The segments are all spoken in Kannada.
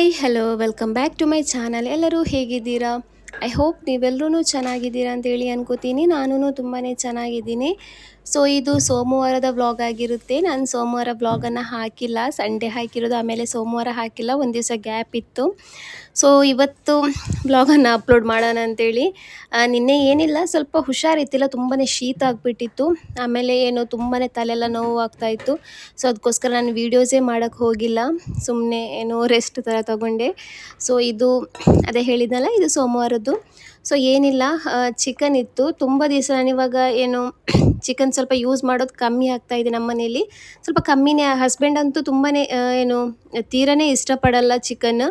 Hi hello welcome back to my channel. ಎಲ್ಲರೂ ಹೇಗಿದ್ದೀರಾ? ಐ ಹೋಪ್ ನೀವೆಲ್ಲರೂ ಚೆನ್ನಾಗಿದ್ದೀರಾ ಅಂತೇಳಿ ಅನ್ಕೋತೀನಿ. ನಾನೂ ತುಂಬಾ ಚೆನ್ನಾಗಿದ್ದೀನಿ. ಸೊ ಇದು ಸೋಮವಾರದ ವ್ಲಾಗ್ ಆಗಿರುತ್ತೆ. ನಾನು ಸೋಮವಾರ ವ್ಲಾಗನ್ನು ಹಾಕಿಲ್ಲ, ಸಂಡೇ ಹಾಕಿರೋದು, ಆಮೇಲೆ ಸೋಮವಾರ ಹಾಕಿಲ್ಲ, ಒಂದು ದಿವಸ ಗ್ಯಾಪ್ ಇತ್ತು. ಸೊ ಇವತ್ತು ವ್ಲಾಗನ್ನು ಅಪ್ಲೋಡ್ ಮಾಡೋಣ ಅಂತೇಳಿ. ನಿನ್ನೆ ಏನಿಲ್ಲ, ಸ್ವಲ್ಪ ಹುಷಾರಿತ್ತಿಲ್ಲ, ತುಂಬಾ ಶೀತ ಆಗಿಬಿಟ್ಟಿತ್ತು. ಆಮೇಲೆ ಏನು ತುಂಬಾ ತಲೆಲ್ಲ ನೋವು ಆಗ್ತಾಯಿತ್ತು. ಸೊ ಅದಕ್ಕೋಸ್ಕರ ನಾನು ವೀಡಿಯೋಸೇ ಮಾಡೋಕ್ಕೆ ಹೋಗಿಲ್ಲ, ಸುಮ್ಮನೆ ಏನೋ ರೆಸ್ಟ್ ಥರ ತೊಗೊಂಡೆ. ಸೊ ಇದು ಅದೇ ಹೇಳಿದ್ನಲ್ಲ, ಇದು ಸೋಮವಾರದ್ದು. ಸೊ ಏನಿಲ್ಲ, ಚಿಕನ್ ಇತ್ತು ತುಂಬ ದಿವಸ. ನಾನಿವಾಗ ಏನು ಚಿಕನ್ ಸ್ವಲ್ಪ ಯೂಸ್ ಮಾಡೋದು ಕಮ್ಮಿ ಆಗ್ತಾಯಿದೆ ನಮ್ಮ ಮನೇಲಿ, ಸ್ವಲ್ಪ ಕಮ್ಮಿನೇ. ಹಸ್ಬೆಂಡ್ ಅಂತೂ ತುಂಬಾ ಏನು ತೀರನೇ ಇಷ್ಟಪಡಲ್ಲ ಚಿಕನ್.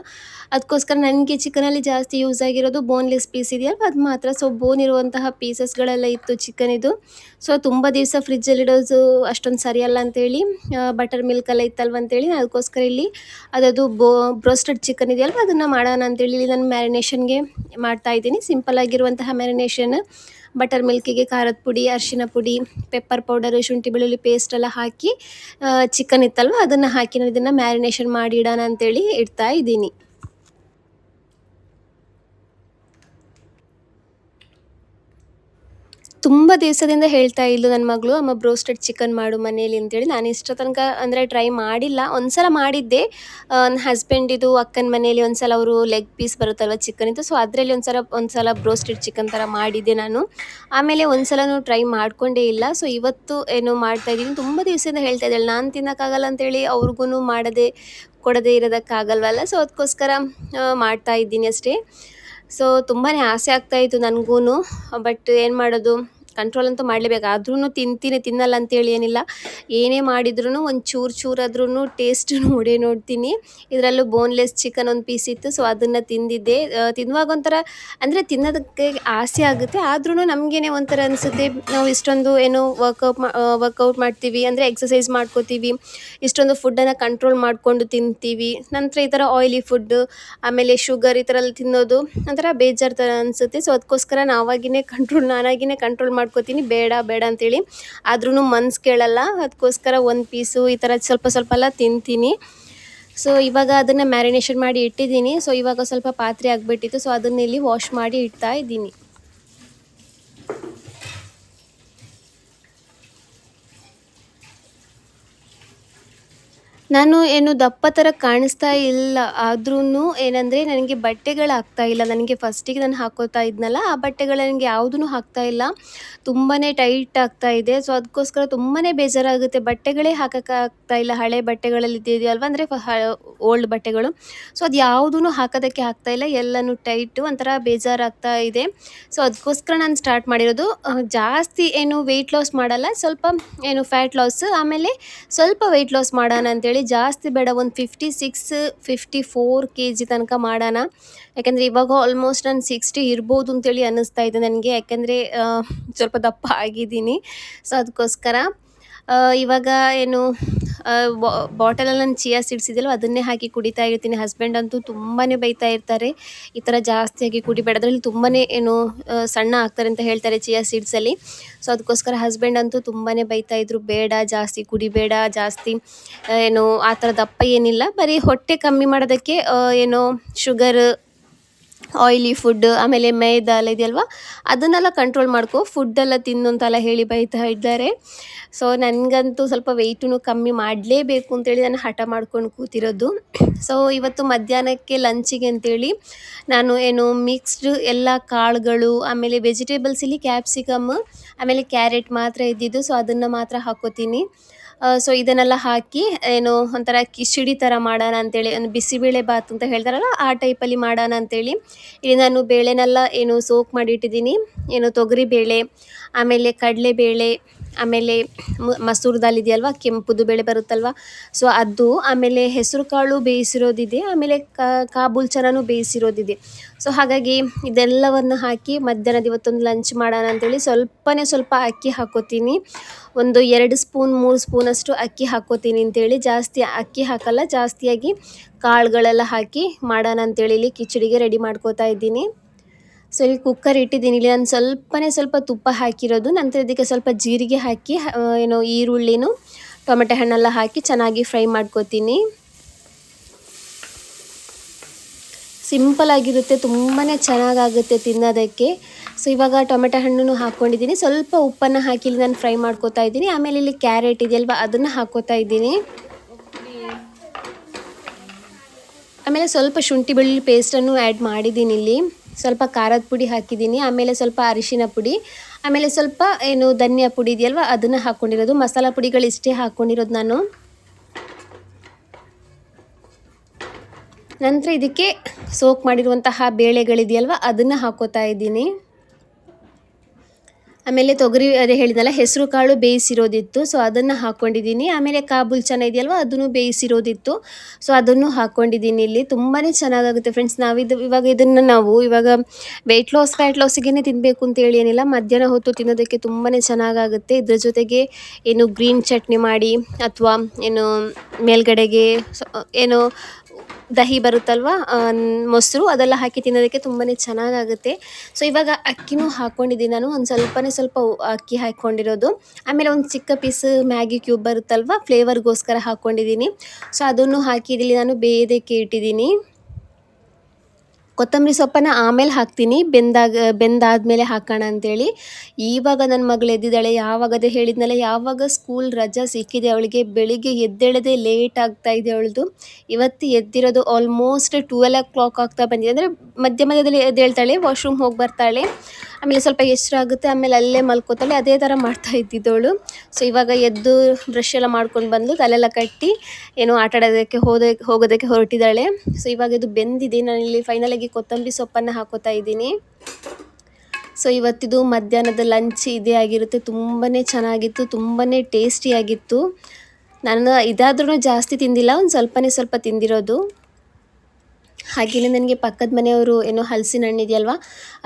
ಅದಕ್ಕೋಸ್ಕರ ನನಗೆ ಚಿಕನಲ್ಲಿ ಜಾಸ್ತಿ ಯೂಸ್ ಆಗಿರೋದು ಬೋನ್ಲೆಸ್ ಪೀಸ್ ಇದೆಯಲ್ಲ, ಅದು ಮಾತ್ರ. ಸೊ ಬೋನ್ ಇರುವಂತಹ ಪೀಸಸ್ಗಳೆಲ್ಲ ಇತ್ತು ಚಿಕನ್ ಇದು. ಸೊ ತುಂಬ ದಿವಸ ಫ್ರಿಜ್ಜಲ್ಲಿಡೋದು ಅಷ್ಟೊಂದು ಸರಿಯಲ್ಲ ಅಂತೇಳಿ, ಬಟರ್ ಮಿಲ್ಕೆಲ್ಲ ಇತ್ತಲ್ವ ಅಂತೇಳಿ, ನಾನು ಅದಕ್ಕೋಸ್ಕರ ಇಲ್ಲಿ ಅದದು ಬ್ರೋಸ್ಟೆಡ್ ಚಿಕನ್ ಇದೆಯಲ್ವ, ಅದನ್ನು ಮಾಡೋಣ ಅಂತೇಳಿ ಇಲ್ಲಿ ನಾನು ಮ್ಯಾರಿನೇಷನ್ಗೆ ಮಾಡ್ತಾಯಿದ್ದೀನಿ. ಸಿಂಪಲ್ ಆಗಿರುವಂತಹ ಮ್ಯಾರಿನೇಷನ್. ಬಟರ್ ಮಿಲ್ಕಿಗೆ ಖಾರದ ಪುಡಿ, ಅರಿಶಿನ ಪುಡಿ, ಪೆಪ್ಪರ್ ಪೌಡರು, ಶುಂಠಿ ಬೆಳ್ಳುಳ್ಳಿ ಪೇಸ್ಟ್ ಎಲ್ಲ ಹಾಕಿ, ಚಿಕನ್ ಇತ್ತಲ್ವ ಅದನ್ನು ಹಾಕಿ ನಾನು ಇದನ್ನು ಮ್ಯಾರಿನೇಷನ್ ಮಾಡಿ ಇಡೋಣ ಅಂತೇಳಿ ಇಡ್ತಾ ಇದ್ದೀನಿ. ತುಂಬ ದಿವಸದಿಂದ ಹೇಳ್ತಾ ಇದ್ಲು ನನ್ನ ಮಗಳು, ಅಮ್ಮ ಬ್ರೋಸ್ಟೆಡ್ ಚಿಕನ್ ಮಾಡು ಮನೇಲಿ ಅಂತೇಳಿ. ನಾನು ಇಷ್ಟ ತನಕ ಅಂದರೆ ಟ್ರೈ ಮಾಡಿಲ್ಲ. ಒಂದು ಸಲ ಮಾಡಿದ್ದೆ, ನನ್ನ ಹಸ್ಬೆಂಡಿದು ಅಕ್ಕನ ಮನೇಲಿ ಒಂದು ಸಲ, ಅವರು ಲೆಗ್ ಪೀಸ್ ಬರುತ್ತಲ್ವ ಚಿಕನಿದ್ದು, ಸೊ ಅದರಲ್ಲಿ ಒಂದು ಸಲ ಬ್ರೋಸ್ಟೆಡ್ ಚಿಕನ್ ಥರ ಮಾಡಿದ್ದೆ ನಾನು. ಆಮೇಲೆ ಒಂದು ಸಲನೂ ಟ್ರೈ ಮಾಡಿಕೊಂಡೇ ಇಲ್ಲ. ಸೊ ಇವತ್ತು ಏನು ಮಾಡ್ತಾಯಿದ್ದೀನಿ, ತುಂಬ ದಿವಸದಿಂದ ಹೇಳ್ತಾ ಇದ್ದಾಳೆ, ನಾನು ತಿನ್ನೋಕ್ಕಾಗಲ್ಲ ಅಂತೇಳಿ ಅವ್ರಿಗೂ ಕೊಡದೇ ಇರೋದಕ್ಕಾಗಲ್ವಲ್ಲ. ಸೊ ಅದಕ್ಕೋಸ್ಕರ ಮಾಡ್ತಾ ಇದ್ದೀನಿ ಅಷ್ಟೇ. ಸೊ ತುಂಬಾ ಆಸೆ ಆಗ್ತಾಯಿತ್ತು ನನಗೂ, ಬಟ್ ಏನು ಮಾಡೋದು, ಕಂಟ್ರೋಲ್ ಅಂತೂ ಮಾಡಲೇಬೇಕು. ಆದ್ರೂ ತಿನ್ನಲ್ಲ ಅಂತೇಳಿ ಏನಿಲ್ಲ, ಏನೇ ಮಾಡಿದ್ರೂ ಒಂದು ಚೂರಾದ್ರೂ ಟೇಸ್ಟ್ ನೋಡ್ತೀನಿ. ಇದರಲ್ಲೂ ಬೋನ್ಲೆಸ್ ಚಿಕನ್ ಒಂದು ಪೀಸ್ ಇತ್ತು, ಸೊ ಅದನ್ನು ತಿಂದಿದ್ದೆ. ತಿನ್ನುವಾಗ ಒಂಥರ ಅಂದರೆ ತಿನ್ನೋದಕ್ಕೆ ಆಸೆ ಆಗುತ್ತೆ, ಆದ್ರೂ ನಮಗೇನೆ ಒಂಥರ ಅನಿಸುತ್ತೆ, ನಾವು ಇಷ್ಟೊಂದು ಏನು ವರ್ಕೌಟ್ ಮಾಡ್ತೀವಿ ಅಂದರೆ ಎಕ್ಸಸೈಸ್ ಮಾಡ್ಕೋತೀವಿ, ಇಷ್ಟೊಂದು ಫುಡ್ಡನ್ನು ಕಂಟ್ರೋಲ್ ಮಾಡಿಕೊಂಡು ತಿಂತೀವಿ. ನಂತರ ಈ ಥರ ಆಯಿಲಿ ಫುಡ್ಡು, ಆಮೇಲೆ ಶುಗರ್ ಈ ಥರ ಎಲ್ಲ ತಿನ್ನೋದು ಒಂಥರ ಬೇಜಾರು ಥರ ಅನಿಸುತ್ತೆ. ಸೊ ಅದಕ್ಕೋಸ್ಕರ ನಾನಾಗಿಯೇ ಕಂಟ್ರೋಲ್ ಮಾಡ್ಕೋತೀನಿ, ಬೇಡ ಅಂತೇಳಿ. ಆದ್ರೂ ಮನ್ಸು ಕೇಳಲ್ಲ, ಅದಕ್ಕೋಸ್ಕರ ಒಂದು ಪೀಸು ಈ ಥರ ಸ್ವಲ್ಪ ಎಲ್ಲ ತಿಂತೀನಿ. ಸೊ ಇವಾಗ ಅದನ್ನು ಮ್ಯಾರಿನೇಷನ್ ಮಾಡಿ ಇಟ್ಟಿದ್ದೀನಿ. ಸೊ ಇವಾಗ ಸ್ವಲ್ಪ ಪಾತ್ರೆ ಆಗಿಬಿಟ್ಟಿತ್ತು, ಸೊ ಅದನ್ನ ಇಲ್ಲಿ ವಾಶ್ ಮಾಡಿ ಇಡ್ತಾ ಇದ್ದೀನಿ. ನಾನು ಏನು ದಪ್ಪ ಥರ ಕಾಣಿಸ್ತಾ ಇಲ್ಲ, ಆದ್ರೂ ಏನಂದರೆ ನನಗೆ ಬಟ್ಟೆಗಳಾಗ್ತಾ ಇಲ್ಲ. ನನಗೆ ಫಸ್ಟಿಗೆ ನಾನು ಹಾಕೋತಾ ಇದ್ನಲ್ಲ, ಆ ಬಟ್ಟೆಗಳು ನನಗೆ ಯಾವುದೂ ಆಗ್ತಾ ಇಲ್ಲ, ತುಂಬಾ ಟೈಟ್ ಆಗ್ತಾ ಇದೆ. ಸೊ ಅದಕ್ಕೋಸ್ಕರ ತುಂಬಾ ಬೇಜಾರಾಗುತ್ತೆ, ಬಟ್ಟೆಗಳೇ ಹಾಕೋಕ್ಕಾಗ್ತಾ ಇಲ್ಲ. ಹಳೆ ಬಟ್ಟೆಗಳಲ್ಲಿ ಇದೆಯಲ್ವ, ಅಂದರೆ ಓಲ್ಡ್ ಬಟ್ಟೆಗಳು, ಸೊ ಅದು ಯಾವುದೂ ಹಾಕೋದಕ್ಕೆ ಆಗ್ತಾ ಇಲ್ಲ, ಎಲ್ಲನೂ ಟೈಟು, ಒಂಥರ ಬೇಜಾರಾಗ್ತಾ ಇದೆ. ಸೊ ಅದಕ್ಕೋಸ್ಕರ ನಾನು ಸ್ಟಾರ್ಟ್ ಮಾಡಿರೋದು. ಜಾಸ್ತಿ ಏನು ವೆಯ್ಟ್ ಲಾಸ್ ಮಾಡಲ್ಲ, ಸ್ವಲ್ಪ ಏನು ಫ್ಯಾಟ್ ಲಾಸ್, ಆಮೇಲೆ ಸ್ವಲ್ಪ ವೆಯ್ಟ್ ಲಾಸ್ ಮಾಡೋಣ ಅಂತೇಳಿ. ಜಾಸ್ತಿ ಬೇಡ, ಒಂದು 54 kg ತನಕ ಮಾಡೋಣ. ಯಾಕೆಂದರೆ ಇವಾಗ ಆಲ್ಮೋಸ್ಟ್ ನಾನು 60 ಇರ್ಬೋದು ಅಂತೇಳಿ ಅನ್ನಿಸ್ತಾ ಇದೆ ನನಗೆ, ಯಾಕೆಂದರೆ ಸ್ವಲ್ಪ ದಪ್ಪ ಆಗಿದ್ದೀನಿ. ಸೊ ಅದಕ್ಕೋಸ್ಕರ ಇವಾಗ ಏನು ಬಾಟಲಲ್ಲಿ ನಾನು ಚಿಯಾ ಸೀಡ್ಸ್ ಇದೆಯಲ್ಲ ಅದನ್ನೇ ಹಾಕಿ ಕುಡಿತಾ ಇರ್ತೀನಿ. ಹಸ್ಬೆಂಡ್ ಅಂತೂ ತುಂಬಾ ಬೈತಾ ಇರ್ತಾರೆ, ಈ ಥರ ಜಾಸ್ತಿಯಾಗಿ ಕುಡಿಬೇಡ, ಅದರಲ್ಲಿ ತುಂಬಾ ಏನು ಸಣ್ಣ ಆಗ್ತಾರೆ ಅಂತ ಹೇಳ್ತಾರೆ ಚಿಯಾ ಸೀಡ್ಸಲ್ಲಿ. ಸೊ ಅದಕ್ಕೋಸ್ಕರ ಹಸ್ಬೆಂಡ್ ಅಂತೂ ತುಂಬಾ ಬೈತಾ ಇದ್ರು, ಬೇಡ ಜಾಸ್ತಿ ಕುಡಿಬೇಡ, ಜಾಸ್ತಿ ಏನು ಆ ಥರ ದಪ್ಪ ಏನಿಲ್ಲ, ಬರೀ ಹೊಟ್ಟೆ ಕಮ್ಮಿ ಮಾಡೋದಕ್ಕೆ ಏನೋ ಶುಗರ್, ಆಯಿಲಿ ಫುಡ್, ಆಮೇಲೆ ಮೈದಾ ಎಲ್ಲ ಇದೆಯಲ್ವ ಅದನ್ನೆಲ್ಲ ಕಂಟ್ರೋಲ್ ಮಾಡ್ಕೊ, ಫುಡ್ಡೆಲ್ಲ ತಿನ್ನು ಅಂತೆಲ್ಲ ಹೇಳಿ ಬೈತಾ ಇದ್ದಾರೆ. ಸೊ ನನಗಂತೂ ಸ್ವಲ್ಪ ವೆಯ್ಟೂ ಕಮ್ಮಿ ಮಾಡಲೇಬೇಕು ಅಂತೇಳಿ ನಾನು ಹಠ ಮಾಡ್ಕೊಂಡು ಕೂತಿರೋದು. ಸೊ ಇವತ್ತು ಮಧ್ಯಾಹ್ನಕ್ಕೆ ಲಂಚಿಗೆ ಅಂತೇಳಿ ನಾನು ಏನು ಮಿಕ್ಸ್ಡ್ ಎಲ್ಲ ಕಾಳುಗಳು, ಆಮೇಲೆ ವೆಜಿಟೇಬಲ್ಸ್ ಇಲ್ಲಿ ಕ್ಯಾಪ್ಸಿಕಮ್, ಆಮೇಲೆ ಕ್ಯಾರೆಟ್ ಮಾತ್ರ ಇದ್ದಿದ್ದು, ಸೊ ಅದನ್ನು ಮಾತ್ರ ಹಾಕ್ಕೋತೀನಿ. ಸೊ ಇದನ್ನೆಲ್ಲ ಹಾಕಿ ಏನು ಒಂಥರ ಕಿಚಡಿ ಥರ ಮಾಡೋಣ ಅಂತೇಳಿ, ಒಂದು ಬಿಸಿಬೇಳೆ ಬಾತ್ ಅಂತ ಹೇಳ್ತಾರಲ್ಲ ಆ ಟೈಪಲ್ಲಿ ಮಾಡೋಣ ಅಂತೇಳಿ ಇಲ್ಲಿ ನಾನು ಬೇಳೆನೆಲ್ಲ ಏನು ಸೋಕ್ ಮಾಡಿ ಇಟ್ಟಿದ್ದೀನಿ. ಏನು ತೊಗರಿಬೇಳೆ, ಆಮೇಲೆ ಕಡಲೆಬೇಳೆ, ಆಮೇಲೆ ಮಸೂರು ದಾಲ್ ಇದೆಯಲ್ವ, ಕೆಂಪುದು ಬೇಳೆ ಬರುತ್ತಲ್ವ, ಸೊ ಅದು, ಆಮೇಲೆ ಹೆಸರು ಕಾಳು ಬೇಯಿಸಿರೋದಿದೆ, ಆಮೇಲೆ ಕಾಬೂಲ್ ಚನಾನು ಬೇಯಿಸಿರೋದಿದೆ. ಸೊ ಹಾಗಾಗಿ ಇದೆಲ್ಲವನ್ನು ಹಾಕಿ ಮಧ್ಯಾಹ್ನದ ಇವತ್ತೊಂದು ಲಂಚ್ ಮಾಡೋಣ ಅಂತೇಳಿ ಸ್ವಲ್ಪ ಅಕ್ಕಿ ಹಾಕ್ಕೋತೀನಿ. ಒಂದು 2 ಸ್ಪೂನ್ 3 ಸ್ಪೂನಷ್ಟು ಅಕ್ಕಿ ಹಾಕ್ಕೋತೀನಿ ಅಂತೇಳಿ, ಜಾಸ್ತಿ ಅಕ್ಕಿ ಹಾಕಲ್ಲ, ಜಾಸ್ತಿಯಾಗಿ ಕಾಳುಗಳೆಲ್ಲ ಹಾಕಿ ಮಾಡೋಣ ಅಂತೇಳಿ ಇಲ್ಲಿ ಕಿಚಡಿಗೆ ರೆಡಿ ಮಾಡ್ಕೋತಾ ಇದ್ದೀನಿ. ಸೊ ಇಲ್ಲಿ ಕುಕ್ಕರ್ ಇಟ್ಟಿದ್ದೀನಿ, ಇಲ್ಲಿ ನಾನು ಸ್ವಲ್ಪ ತುಪ್ಪ ಹಾಕಿರೋದು. ನಂತರ ಇದಕ್ಕೆ ಸ್ವಲ್ಪ ಜೀರಿಗೆ ಹಾಕಿ ಏನು ಈರುಳ್ಳಿನೂ ಟೊಮೆಟೊ ಹಣ್ಣೆಲ್ಲ ಹಾಕಿ ಚೆನ್ನಾಗಿ ಫ್ರೈ ಮಾಡ್ಕೋತೀನಿ. ಸಿಂಪಲ್ ಆಗಿರುತ್ತೆ, ತುಂಬಾ ಚೆನ್ನಾಗಾಗುತ್ತೆ ತಿನ್ನೋದಕ್ಕೆ. ಸೊ ಇವಾಗ ಟೊಮೆಟೊ ಹಣ್ಣನ್ನು ಹಾಕ್ಕೊಂಡಿದ್ದೀನಿ, ಸ್ವಲ್ಪ ಉಪ್ಪನ್ನು ಹಾಕಿ ಇಲ್ಲಿ ನಾನು ಫ್ರೈ ಮಾಡ್ಕೊತಾ ಇದ್ದೀನಿ. ಆಮೇಲೆ ಇಲ್ಲಿ ಕ್ಯಾರೆಟ್ ಇದೆಯಲ್ವ ಅದನ್ನು ಹಾಕ್ಕೋತಾ ಇದ್ದೀನಿ. ಆಮೇಲೆ ಸ್ವಲ್ಪ ಶುಂಠಿ ಬೆಳ್ಳುಳ್ಳಿ ಪೇಸ್ಟನ್ನು ಆ್ಯಡ್ ಮಾಡಿದ್ದೀನಿ ಇಲ್ಲಿ. ಸ್ವಲ್ಪ ಖಾರದ ಪುಡಿ ಹಾಕಿದ್ದೀನಿ, ಆಮೇಲೆ ಸ್ವಲ್ಪ ಅರಿಶಿನ ಪುಡಿ, ಆಮೇಲೆ ಸ್ವಲ್ಪ ಧನಿಯಾ ಪುಡಿ ಇದೆಯಲ್ವ ಅದನ್ನು ಹಾಕ್ಕೊಂಡಿರೋದು. ಮಸಾಲ ಪುಡಿಗಳು ಇಷ್ಟೇ ಹಾಕ್ಕೊಂಡಿರೋದು ನಾನು. ನಂತರ ಇದಕ್ಕೆ ಸೋಕ್ ಮಾಡಿರುವಂತಹ ಬೇಳೆಗಳಿದೆಯಲ್ವ ಅದನ್ನು ಹಾಕ್ಕೋತಾ ಇದ್ದೀನಿ. ಆಮೇಲೆ ತೊಗರಿ ಅದೇ ಹೇಳಿದ್ನಲ್ಲ ಹೆಸರು ಕಾಳು ಬೇಯಿಸಿರೋದಿತ್ತು, ಸೊ ಅದನ್ನು ಹಾಕ್ಕೊಂಡಿದ್ದೀನಿ. ಆಮೇಲೆ ಕಾಬೂಲ್ ಚನ ಇದೆಯಲ್ವ ಅದನ್ನು ಬೇಯಿಸಿರೋದಿತ್ತು, ಸೊ ಅದನ್ನು ಹಾಕ್ಕೊಂಡಿದ್ದೀನಿ ಇಲ್ಲಿ. ತುಂಬಾ ಚೆನ್ನಾಗಾಗುತ್ತೆ ಫ್ರೆಂಡ್ಸ್. ನಾವು ಇವಾಗ ವೆಯ್ಟ್ ಲಾಸಿಗೆ ತಿನ್ನಬೇಕು ಅಂತೇಳಿ ಏನಿಲ್ಲ, ಮಧ್ಯಾಹ್ನ ಹೊತ್ತು ತಿನ್ನೋದಕ್ಕೆ ತುಂಬಾ ಚೆನ್ನಾಗಾಗುತ್ತೆ. ಇದ್ರ ಜೊತೆಗೆ ಗ್ರೀನ್ ಚಟ್ನಿ ಮಾಡಿ, ಅಥವಾ ಮೇಲ್ಗಡೆಗೆ ದಹಿ ಬರುತ್ತಲ್ವ, ಮೊಸರು ಅದೆಲ್ಲ ಹಾಕಿ ತಿನ್ನೋದಕ್ಕೆ ತುಂಬಾ ಚೆನ್ನಾಗಾಗುತ್ತೆ. ಸೊ ಇವಾಗ ಅಕ್ಕಿನೂ ಹಾಕ್ಕೊಂಡಿದ್ದೀನಿ ನಾನು, ಒಂದು ಸ್ವಲ್ಪ ಅಕ್ಕಿ ಹಾಕ್ಕೊಂಡಿರೋದು. ಆಮೇಲೆ ಒಂದು ಚಿಕ್ಕ ಪೀಸ್ ಮ್ಯಾಗಿ ಕ್ಯೂಬ್ ಬರುತ್ತಲ್ವ, ಫ್ಲೇವರ್ಗೋಸ್ಕರ ಹಾಕ್ಕೊಂಡಿದ್ದೀನಿ. ಸೊ ಅದನ್ನು ಹಾಕಿದ್ದೀನಿ, ನಾನು ಬೇಯೋದಕ್ಕೆ ಇಟ್ಟಿದ್ದೀನಿ. ಕೊತ್ತಂಬರಿ ಸೊಪ್ಪನ್ನು ಆಮೇಲೆ ಹಾಕ್ತೀನಿ, ಬೆಂದಾದ್ಮೇಲೆ ಹಾಕೋಣ ಅಂತೇಳಿ. ಇವಾಗ ನನ್ನ ಮಗಳು ಎದ್ದಿದ್ದಾಳೆ. ಯಾವಾಗದೇ ಹೇಳಿದ್ನಲ್ಲ, ಯಾವಾಗ ಸ್ಕೂಲ್ ರಜಾ ಸಿಕ್ಕಿದೆ ಅವಳಿಗೆ, ಬೆಳಿಗ್ಗೆ ಎದ್ದೇಳದೆ ಲೇಟ್ ಆಗ್ತಾ ಇದೆ ಅವಳದು. ಇವತ್ತು ಎದ್ದಿರೋದು ಆಲ್ಮೋಸ್ಟ್ 12 ಆಗ್ತಾ ಬಂದಿದೆ. ಅಂದರೆ ಮಧ್ಯದಲ್ಲಿ ಎದ್ದೇಳ್ತಾಳೆ, ವಾಶ್ರೂಮ್ ಹೋಗಿ ಬರ್ತಾಳೆ, ಆಮೇಲೆ ಸ್ವಲ್ಪ ಎಚ್ಚರಾಗುತ್ತೆ, ಆಮೇಲೆ ಅಲ್ಲೇ ಮಲ್ಕೋತಾಳೆ. ಅದೇ ಥರ ಮಾಡ್ತಾ ಇದ್ದಿದ್ದವಳು. ಸೊ ಇವಾಗ ಎದ್ದು ಬ್ರಷ್ ಎಲ್ಲ ಮಾಡ್ಕೊಂಡು ಬಂದು ತಲೆಲ್ಲ ಕಟ್ಟಿ ಆಟ ಆಡೋದಕ್ಕೆ ಹೋಗೋದಕ್ಕೆ ಹೊರಟಿದ್ದಾಳೆ. ಸೊ ಇವಾಗ ಇದು ಬೆಂದಿದೆ. ನಾನಿಲ್ಲಿ ಫೈನಲಾಗಿ ಕೊತ್ತಂಬರಿ ಸೊಪ್ಪನ್ನು ಹಾಕೋತಾ ಇದ್ದೀನಿ. ಸೊ ಇವತ್ತಿದು ಮಧ್ಯಾಹ್ನದ ಲಂಚ್ ಇದೇ ಆಗಿರುತ್ತೆ. ತುಂಬಾ ಚೆನ್ನಾಗಿತ್ತು, ತುಂಬಾ ಟೇಸ್ಟಿಯಾಗಿತ್ತು. ನಾನು ಇದಾದ್ರೂ ಜಾಸ್ತಿ ತಿಂದಿಲ್ಲ, ಒಂದು ಸ್ವಲ್ಪ ತಿಂದಿರೋದು. ಹಾಗೆಯೇ ನನಗೆ ಪಕ್ಕದ ಮನೆಯವರು ಹಲಸಿನ ಹಣ್ಣು ಇದೆಯಲ್ವ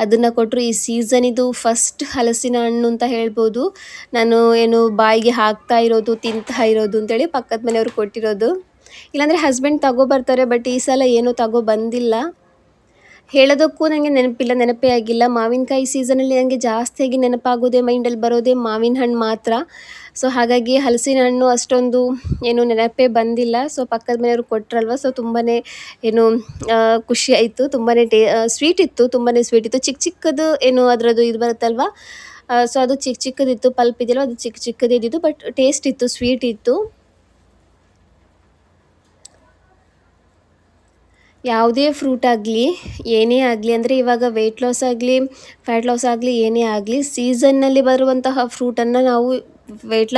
ಅದನ್ನು ಕೊಟ್ಟರು. ಈ ಸೀಸನಿದು ಫಸ್ಟ್ ಹಲಸಿನ ಹಣ್ಣು ಅಂತ ಹೇಳ್ಬೋದು. ನಾನು ಬಾಯಿಗೆ ಹಾಕ್ತಾ ಇರೋದು, ತಿಂತಾ ಇರೋದು ಅಂತೇಳಿ ಪಕ್ಕದ ಮನೆಯವರು ಕೊಟ್ಟಿರೋದು. ಇಲ್ಲಾಂದರೆ ಹಸ್ಬೆಂಡ್ ತಗೊಬರ್ತಾರೆ, ಬಟ್ ಈ ಸಲ ಏನೂ ತಗೊಬಂದಿಲ್ಲ. ಹೇಳೋದಕ್ಕೂ ನನಗೆ ನೆನಪೇ ಆಗಿಲ್ಲ. ಮಾವಿನಕಾಯಿ ಸೀಸನಲ್ಲಿ ನನಗೆ ಜಾಸ್ತಿಯಾಗಿ ನೆನಪಾಗೋದೇ, ಮೈಂಡಲ್ಲಿ ಬರೋದೇ ಮಾವಿನ ಹಣ್ಣು ಮಾತ್ರ. ಸೊ ಹಾಗಾಗಿ ಹಲಸಿನ ಹಣ್ಣು ಅಷ್ಟೊಂದು ನೆನಪೇ ಬಂದಿಲ್ಲ. ಸೊ ಪಕ್ಕದ ಮನೆಯವರು ಕೊಟ್ಟರಲ್ವ, ಸೊ ತುಂಬಾ ಖುಷಿ ಆಯಿತು. ತುಂಬಾ ಸ್ವೀಟ್ ಇತ್ತು, ತುಂಬಾ ಸ್ವೀಟ್ ಇತ್ತು. ಚಿಕ್ಕದು ಅದರದ್ದು ಇದು ಬರುತ್ತಲ್ವ, ಸೊ ಅದು ಚಿಕ್ಕದಿತ್ತು. ಪಲ್ಪ್ ಇದೆಯಲ್ವ ಅದು ಚಿಕ್ಕದೇ ಇದ್ದಿತ್ತು, ಬಟ್ ಟೇಸ್ಟ್ ಇತ್ತು, ಸ್ವೀಟ್ ಇತ್ತು. ಯಾವುದೇ ಫ್ರೂಟ್ ಆಗಲಿ, ಏನೇ ಆಗಲಿ, ಅಂದರೆ ಇವಾಗ ವೆಯ್ಟ್ ಲಾಸ್ ಆಗಲಿ, ಫ್ಯಾಟ್ ಲಾಸ್ ಆಗಲಿ, ಏನೇ ಆಗಲಿ, ಸೀಸನ್ನಲ್ಲಿ ಬರುವಂತಹ ಫ್ರೂಟನ್ನು ನಾವು ವೆಯ್ಟ್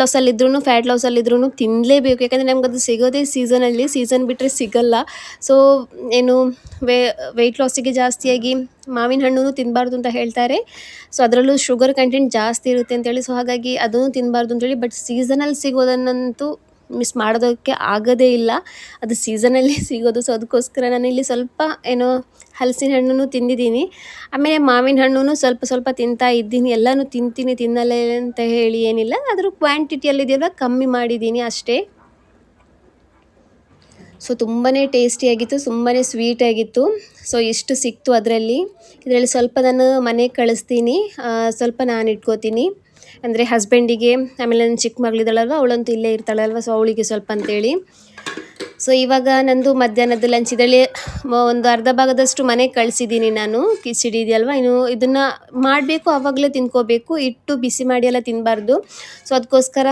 ಲಾಸಲ್ಲಿದ್ರೂ ಫ್ಯಾಟ್ ಲಾಸಲ್ಲಿದ್ರೂ ತಿನ್ನಲೇಬೇಕು. ಯಾಕಂದರೆ ನಮಗದು ಸಿಗೋದೇ ಸೀಸನ್ ಬಿಟ್ಟರೆ ಸಿಗಲ್ಲ. ಸೊ ವೆಯ್ಟ್ ಲಾಸಿಗೆ ಜಾಸ್ತಿಯಾಗಿ ಮಾವಿನ ಹಣ್ಣು ತಿನ್ನಬಾರ್ದು ಅಂತ ಹೇಳ್ತಾರೆ. ಸೊ ಅದರಲ್ಲೂ ಶುಗರ್ ಕಂಟೆಂಟ್ ಜಾಸ್ತಿ ಇರುತ್ತೆ ಅಂತೇಳಿ, ಸೊ ಹಾಗಾಗಿ ಅದನ್ನು ತಿನ್ನಬಾರ್ದು ಅಂತೇಳಿ. ಬಟ್ ಸೀಸನಲ್ಲಿ ಸಿಗೋದನ್ನಂತೂ ಮಿಸ್ ಮಾಡೋದಕ್ಕೆ ಆಗೋದೇ ಇಲ್ಲ, ಅದು ಸೀಸನಲ್ಲಿ ಸಿಗೋದು. ಸೊ ಅದಕ್ಕೋಸ್ಕರ ನಾನು ಇಲ್ಲಿ ಸ್ವಲ್ಪ ಹಲಸಿನ ಹಣ್ಣು ತಿಂದಿದ್ದೀನಿ. ಆಮೇಲೆ ಮಾವಿನ ಹಣ್ಣು ಸ್ವಲ್ಪ ತಿಂತಾ ಇದ್ದೀನಿ. ಎಲ್ಲನೂ ತಿನ್ನಲ್ಲ ಅಂತ ಹೇಳಿ ಏನಿಲ್ಲ, ಅದ್ರ ಕ್ವಾಂಟಿಟಿಯಲ್ಲಿದೆಯಲ್ಲ ಕಮ್ಮಿ ಮಾಡಿದ್ದೀನಿ ಅಷ್ಟೇ. ಸೊ ತುಂಬಾ ಟೇಸ್ಟಿಯಾಗಿತ್ತು, ತುಂಬಾ ಸ್ವೀಟಾಗಿತ್ತು. ಸೊ ಇಷ್ಟು ಸಿಕ್ತು ಇದರಲ್ಲಿ ಸ್ವಲ್ಪ ನಾನು ಮನೆಗೆ ಕಳಿಸ್ತೀನಿ, ಸ್ವಲ್ಪ ನಾನು ಇಟ್ಕೋತೀನಿ. ಅಂದರೆ ಹಸ್ಬೆಂಡಿಗೆ, ಆಮೇಲೆ ನನ್ನ ಚಿಕ್ಕ ಮಗಳಿದ್ದಾಳಲ್ವ ಅವಳಂತೂ ಇಲ್ಲೇ ಇರ್ತಾಳಲ್ವ, ಸೊ ಅವಳಿಗೆ ಸ್ವಲ್ಪ ಅಂತೇಳಿ. ಸೊ ಇವಾಗ ನಂದು ಮಧ್ಯಾಹ್ನದ ಲಂಚ್ ಇದರಲ್ಲಿ ಒಂದು ಅರ್ಧ ಭಾಗದಷ್ಟು ಮನೆಗೆ ಕಳಿಸಿದ್ದೀನಿ ನಾನು. ಕಿಚಡಿ ಇದೆಯಲ್ವ, ಇದನ್ನು ಮಾಡಬೇಕು, ಆವಾಗಲೇ ತಿನ್ಕೋಬೇಕು, ಇಟ್ಟು ಬಿಸಿ ಮಾಡಿ ಎಲ್ಲ ತಿನ್ನಬಾರ್ದು. ಸೊ ಅದಕ್ಕೋಸ್ಕರ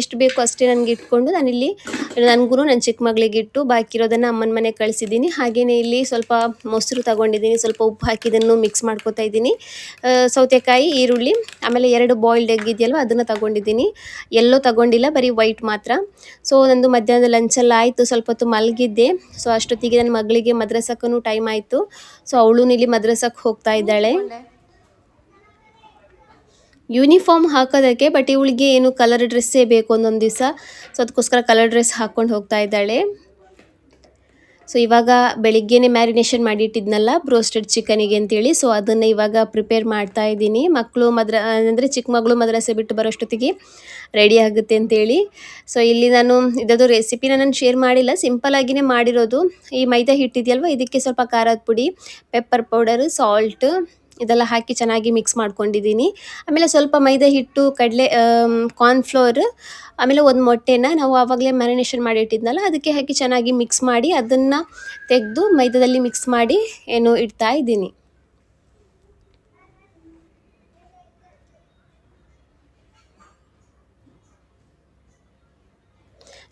ಎಷ್ಟು ಬೇಕು ಅಷ್ಟೇ ನನಗೆ ಇಟ್ಕೊಂಡು ನಾನಿಲ್ಲಿ ನನಗೂ ನನ್ನ ಚಿಕ್ಕ ಮಗಳಿಗೆ ಇಟ್ಟು ಬಾಕಿ ಇರೋದನ್ನು ಅಮ್ಮನ ಮನೆಗೆ ಕಳಿಸಿದ್ದೀನಿ. ಹಾಗೆಯೇ ಇಲ್ಲಿ ಸ್ವಲ್ಪ ಮೊಸರು ತಗೊಂಡಿದ್ದೀನಿ, ಸ್ವಲ್ಪ ಉಪ್ಪು ಹಾಕಿ ಇದನ್ನು ಮಿಕ್ಸ್ ಮಾಡ್ಕೊತಾ ಇದ್ದೀನಿ. ಸೌತೆಕಾಯಿ, ಈರುಳ್ಳಿ, ಆಮೇಲೆ 2 ಬಾಯ್ಲ್ಡ್ ಎಗ್ ಇದೆಯಲ್ವ ಅದನ್ನು ತಗೊಂಡಿದ್ದೀನಿ. ಎಲ್ಲೋ ತಗೊಂಡಿಲ್ಲ, ಬರೀ ವೈಟ್ ಮಾತ್ರ. ಸೊ ನಂದು ಮಧ್ಯಾಹ್ನದ ಲಂಚೆಲ್ಲ ಆಯಿತು. ಸ್ವಲ್ಪ ಹೊತ್ತು ಮಲಗಿದ್ದೆ. ಸೊ ಅಷ್ಟೊತ್ತಿಗೆ ನನ್ನ ಮಗಳಿಗೆ ಮದ್ರಸಕ್ಕೂ ಟೈಮ್ ಆಯಿತು. ಸೊ ಅವಳು ಇಲ್ಲಿ ಮದ್ರಸಕ್ಕೆ ಹೋಗ್ತಾ ಇದ್ದಾಳೆ ಯೂನಿಫಾರ್ಮ್ ಹಾಕೋದಕ್ಕೆ. ಬಟ್ ಇವಳಿಗೆ ಕಲರ್ ಡ್ರೆಸ್ಸೇ ಬೇಕು ಒಂದೊಂದು ದಿವಸ. ಸೊ ಅದಕ್ಕೋಸ್ಕರ ಕಲರ್ ಡ್ರೆಸ್ ಹಾಕ್ಕೊಂಡು ಹೋಗ್ತಾ ಇದ್ದಾಳೆ. ಸೊ ಇವಾಗ ಬೆಳಿಗ್ಗೆನೇ ಮ್ಯಾರಿನೇಷನ್ ಮಾಡಿಟ್ಟಿದ್ನಲ್ಲ ಬ್ರೋಸ್ಟೆಡ್ ಚಿಕನಿಗೆ ಅಂತೇಳಿ, ಸೊ ಅದನ್ನು ಇವಾಗ ಪ್ರಿಪೇರ್ ಮಾಡ್ತಾ ಇದ್ದೀನಿ. ಅಂದರೆ ಚಿಕ್ಕ ಮಗಳು ಮದ್ರಸೆ ಬಿಟ್ಟು ಬರೋಷ್ಟೊತ್ತಿಗೆ ರೆಡಿ ಆಗುತ್ತೆ ಅಂತೇಳಿ. ಸೊ ಇಲ್ಲಿ ನಾನು ಇದರದ್ದು ರೆಸಿಪಿನ ನಾನು ಶೇರ್ ಮಾಡಿಲ್ಲ, ಸಿಂಪಲ್ಲಾಗಿಯೇ ಮಾಡಿರೋದು. ಈ ಮೈದಾ ಹಿಟ್ಟಿದೆಯಲ್ವ ಇದಕ್ಕೆ ಸ್ವಲ್ಪ ಖಾರದ ಪುಡಿ, ಪೆಪ್ಪರ್ ಪೌಡರು, ಸಾಲ್ಟ್, ಇದೆಲ್ಲ ಹಾಕಿ ಚೆನ್ನಾಗಿ ಮಿಕ್ಸ್ ಮಾಡ್ಕೊಂಡಿದ್ದೀನಿ. ಆಮೇಲೆ ಸ್ವಲ್ಪ ಮೈದಾ ಹಿಟ್ಟು, ಕಾರ್ನ್‌ಫ್ಲೋರ್, ಆಮೇಲೆ ಒಂದು ಮೊಟ್ಟೆನ ನಾವು ಆವಾಗಲೇ ಮ್ಯಾರಿನೇಷನ್ ಮಾಡಿ ಇಟ್ಟಿದ್ನಲ್ಲ ಅದಕ್ಕೆ ಹಾಕಿ ಚೆನ್ನಾಗಿ ಮಿಕ್ಸ್ ಮಾಡಿ ಅದನ್ನು ತೆಗೆದು ಮೈದಾದಲ್ಲಿ ಮಿಕ್ಸ್ ಮಾಡಿ ಇಡ್ತಾ ಇದ್ದೀನಿ.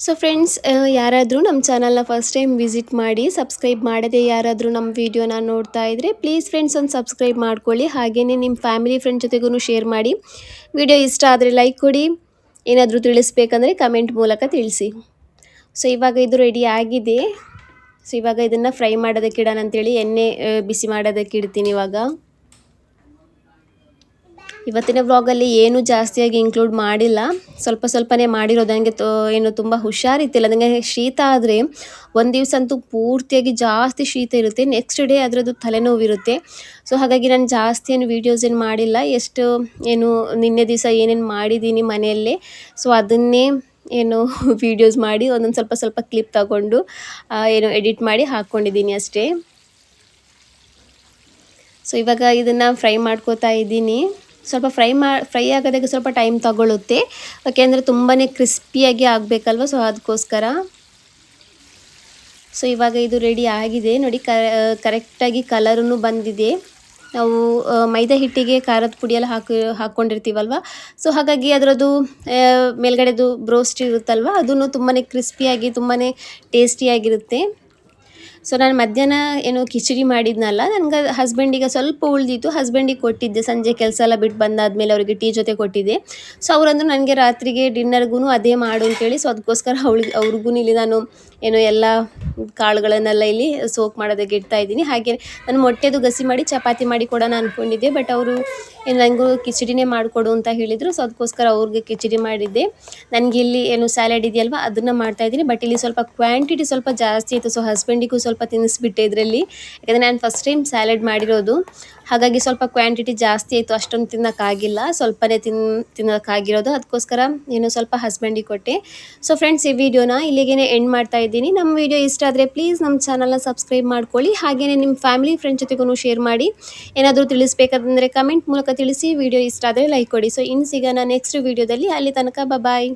ಸೊ ಫ್ರೆಂಡ್ಸ್, ಯಾರಾದರೂ ನಮ್ಮ ಚಾನಲ್ನ ಫಸ್ಟ್ ಟೈಮ್ ವಿಸಿಟ್ ಮಾಡಿ ಸಬ್ಸ್ಕ್ರೈಬ್ ಮಾಡದೆ ಯಾರಾದರೂ ನಮ್ಮ ವೀಡಿಯೋನ ನೋಡ್ತಾ ಇದ್ದರೆ ಪ್ಲೀಸ್ ಫ್ರೆಂಡ್ಸ್ ಒಂದು ಸಬ್ಸ್ಕ್ರೈಬ್ ಮಾಡ್ಕೊಳ್ಳಿ. ಹಾಗೆಯೇ ನಿಮ್ಮ ಫ್ಯಾಮಿಲಿ ಫ್ರೆಂಡ್ ಜೊತೆಗೂ ಶೇರ್ ಮಾಡಿ. ವಿಡಿಯೋ ಇಷ್ಟ ಆದರೆ ಲೈಕ್ ಕೊಡಿ. ಏನಾದರೂ ತಿಳಿಸ್ಬೇಕಂದ್ರೆ ಕಮೆಂಟ್ ಮೂಲಕ ತಿಳಿಸಿ. ಸೊ ಇವಾಗ ಇದು ರೆಡಿ ಆಗಿದೆ. ಸೊ ಇವಾಗ ಇದನ್ನು ಫ್ರೈ ಮಾಡೋದಕ್ಕೆ ಇಡೋಣ ಅಂತೇಳಿ ಎಣ್ಣೆ ಬಿಸಿ ಮಾಡೋದಕ್ಕೆ ಇಡ್ತೀನಿ ಇವಾಗ. ಇವತ್ತಿನ ವ್ಲಾಗಲ್ಲಿ ಏನೂ ಜಾಸ್ತಿಯಾಗಿ ಇನ್ಕ್ಲೂಡ್ ಮಾಡಿಲ್ಲ, ಸ್ವಲ್ಪ ಸ್ವಲ್ಪನೇ ಮಾಡಿರೋದು. ನನಗೆ ತುಂಬ ಹುಷಾರಿತ್ತಿಲ್ಲ, ನನಗೆ ಶೀತ ಆದರೆ ಒಂದು ದಿವಸ ಅಂತೂ ಪೂರ್ತಿಯಾಗಿ ಜಾಸ್ತಿ ಶೀತ ಇರುತ್ತೆ, ನೆಕ್ಸ್ಟ್ ಡೇ ಅದರದ್ದು ತಲೆನೋವಿರುತ್ತೆ. ಸೊ ಹಾಗಾಗಿ ನಾನು ಜಾಸ್ತಿ ವೀಡಿಯೋಸ್ ಮಾಡಿಲ್ಲ. ನಿನ್ನೆ ದಿವಸ ಏನೇನು ಮಾಡಿದ್ದೀನಿ ಮನೆಯಲ್ಲೇ, ಸೊ ಅದನ್ನೇ ವೀಡಿಯೋಸ್ ಮಾಡಿ ಒಂದೊಂದು ಸ್ವಲ್ಪ ಸ್ವಲ್ಪ ಕ್ಲಿಪ್ ತಗೊಂಡು ಎಡಿಟ್ ಮಾಡಿ ಹಾಕ್ಕೊಂಡಿದ್ದೀನಿ ಅಷ್ಟೇ. ಸೊ ಇವಾಗ ಇದನ್ನು ಫ್ರೈ ಮಾಡ್ಕೋತಾ ಇದ್ದೀನಿ. ಸ್ವಲ್ಪ ಫ್ರೈ ಆಗೋದಕ್ಕೆ ಸ್ವಲ್ಪ ಟೈಮ್ ತಗೊಳ್ಳುತ್ತೆ, ಯಾಕೆಂದರೆ ತುಂಬಾ ಕ್ರಿಸ್ಪಿಯಾಗಿ ಆಗಬೇಕಲ್ವ, ಸೊ ಅದಕ್ಕೋಸ್ಕರ. ಸೊ ಇವಾಗ ಇದು ರೆಡಿ ಆಗಿದೆ ನೋಡಿ, ಕರೆಕ್ಟಾಗಿ ಕಲರೂ ಬಂದಿದೆ. ನಾವು ಮೈದಾ ಹಿಟ್ಟಿಗೆ ಖಾರದ ಪುಡಿಯೆಲ್ಲ ಹಾಕ್ಕೊಂಡಿರ್ತೀವಲ್ವ, ಸೊ ಹಾಗಾಗಿ ಅದರದ್ದು ಮೇಲ್ಗಡೆದು ಬ್ರೋಸ್ಟ್ ಇರುತ್ತಲ್ವ, ಅದೂ ತುಂಬಾ ಕ್ರಿಸ್ಪಿಯಾಗಿ ತುಂಬಾ ಟೇಸ್ಟಿಯಾಗಿರುತ್ತೆ. ಸೊ ನಾನು ಮಧ್ಯಾಹ್ನ ಕಿಚಡಿ ಮಾಡಿದ್ನಲ್ಲ, ನನಗೆ ಹಸ್ಬೆಂಡಿಗೆ ಸ್ವಲ್ಪ ಉಳಿದಿತ್ತು, ಹಸ್ಬೆಂಡಿಗೆ ಕೊಟ್ಟಿದ್ದೆ. ಸಂಜೆ ಕೆಲಸ ಎಲ್ಲ ಬಿಟ್ಟು ಬಂದಾದಮೇಲೆ ಅವರಿಗೆ ಟೀ ಜೊತೆ ಕೊಟ್ಟಿದ್ದೆ. ಸೊ ಅವರಂದ್ರು ನನಗೆ ರಾತ್ರಿಗೆ ಡಿನ್ನರ್ಗೂ ಅದೇ ಮಾಡು ಅಂತೇಳಿ. ಸೊ ಅದಕ್ಕೋಸ್ಕರ ಅವ್ರಿಗೂ ಇಲ್ಲಿ ನಾನು ಎಲ್ಲ ಕಾಳುಗಳನ್ನೆಲ್ಲ ಇಲ್ಲಿ ಸೋಕ್ ಮಾಡೋದಕ್ಕೆ ಇಡ್ತಾಯಿದ್ದೀನಿ. ಹಾಗೆ ನಾನು ಮೊಟ್ಟೆದು ಗಸಿ ಮಾಡಿ ಚಪಾತಿ ಮಾಡಿ ಕೊಡೋಣ ಅಂದ್ಕೊಂಡಿದ್ದೆ, ಬಟ್ ಅವರು ನನಗೂ ಕಿಚಡಿನೇ ಮಾಡಿಕೊಡು ಅಂತ ಹೇಳಿದರು. ಸೊ ಅದಕ್ಕೋಸ್ಕರ ಅವ್ರಿಗೆ ಕಿಚಡಿ ಮಾಡಿದ್ದೆ. ನನಗೆ ಇಲ್ಲಿ ಸ್ಯಾಲೆಡ್ ಇದೆಯಲ್ವ ಅದನ್ನು ಮಾಡ್ತಾಯಿದ್ದೀನಿ, ಬಟ್ ಇಲ್ಲಿ ಸ್ವಲ್ಪ ಕ್ವಾಂಟಿಟಿ ಸ್ವಲ್ಪ ಜಾಸ್ತಿ ಇತ್ತು. ಸೊ ಹಸ್ಬೆಂಡಿಗೂ ಸ್ವಲ್ಪ ತಿನ್ನಿಸ್ಬಿಟ್ಟೆ ಇದರಲ್ಲಿ, ಯಾಕಂದರೆ ನಾನು ಫಸ್ಟ್ ಟೈಮ್ ಸ್ಯಾಲೆಡ್ ಮಾಡಿರೋದು, ಹಾಗಾಗಿ ಸ್ವಲ್ಪ ಕ್ವಾಂಟಿಟಿ ಜಾಸ್ತಿ ಆಯಿತು, ಅಷ್ಟೊಂದು ತಿನ್ನೋಕ್ಕಾಗಿಲ್ಲ, ಸ್ವಲ್ಪನೇ ತಿನ್ನೋಕ್ಕಾಗಿರೋದು. ಅದಕ್ಕೋಸ್ಕರ ಸ್ವಲ್ಪ ಹಸ್ಬೆಂಡಿಗೆ ಕೊಟ್ಟೆ. ಸೊ ಫ್ರೆಂಡ್ಸ್, ಈ ವಿಡಿಯೋನ ಇಲ್ಲಿಗೇ ಎಂಡ್ ಮಾಡ್ತಾ ಇದ್ದೀನಿ. ನಮ್ಮ ವಿಡಿಯೋ ಇಷ್ಟ ಆದರೆ ಪ್ಲೀಸ್ ನಮ್ಮ ಚಾನಲ್ನ ಸಬ್ಸ್ಕ್ರೈಬ್ ಮಾಡ್ಕೊಳ್ಳಿ. ಹಾಗೆಯೇ ನಿಮ್ಮ ಫ್ಯಾಮಿಲಿ ಫ್ರೆಂಡ್ ಜೊತೆಗೂ ಶೇರ್ ಮಾಡಿ. ಏನಾದರೂ ತಿಳಿಸ್ಬೇಕಂದ್ರೆ ಕಮೆಂಟ್ ಮೂಲಕ ತಿಳಿಸಿ. ವಿಡಿಯೋ ಇಷ್ಟ ಆದರೆ ಲೈಕ್ ಕೊಡಿ. ಸೊ ಇನ್ನು ಸಿಗೋಣ ನೆಕ್ಸ್ಟ್ ವಿಡಿಯೋದಲ್ಲಿ. ಅಲ್ಲಿ ತನಕ ಬಾಯ್.